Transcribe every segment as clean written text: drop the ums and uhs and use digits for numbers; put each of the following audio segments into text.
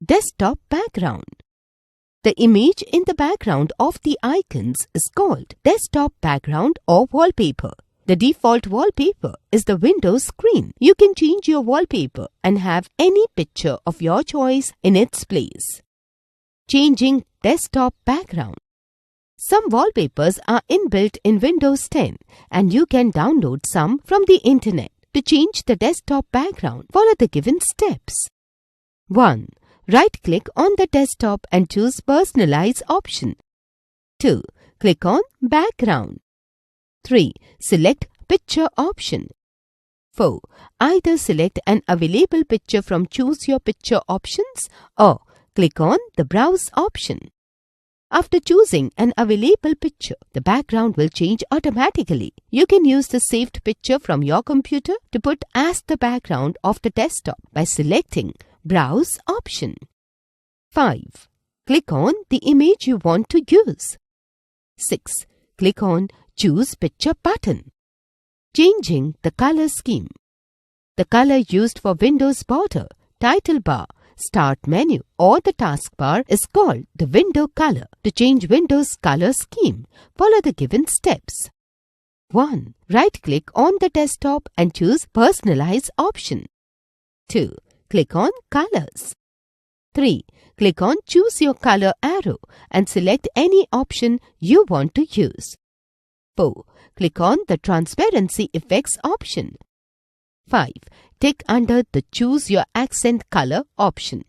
Desktop background. The image in the background of the icons is called desktop background or wallpaper. The default wallpaper is the Windows screen. You can change your wallpaper and have any picture of your choice in its place. Changing desktop background. Some wallpapers are inbuilt in Windows 10 and you can download some from the internet. To change the desktop background, follow the given steps. 1. Right-click on the desktop and choose Personalize option. 2. Click on Background. 3. Select Picture option. 4. Either select an available picture from Choose Your Picture options or click on the Browse option. After choosing an available picture, the background will change automatically. You can use the saved picture from your computer to put as the background of the desktop by selecting Browse option. 5. Click on the image you want to use. 6. Click on Choose Picture button. Changing the color scheme. The color used for Windows border, title bar, start menu or the taskbar is called the window color. To change Windows color scheme, follow the given steps. 1. Right-click on the desktop and choose Personalize option. 2. Click on Colors. 3. Click on Choose Your Color arrow and select any option you want to use. 4. Click on the Transparency Effects option. 5. Tick under the Choose Your Accent Color option.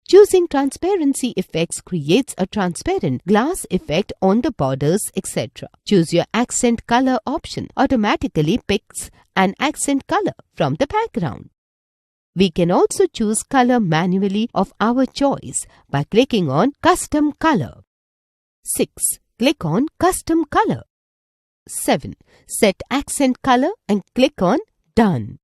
Choosing Transparency Effects creates a transparent glass effect on the borders, etc. Choose Your Accent Color option automatically picks an accent color from the background. We can also choose color manually of our choice by clicking on Custom Color. 6. Click on Custom Color. 7. Set accent color and click on Done.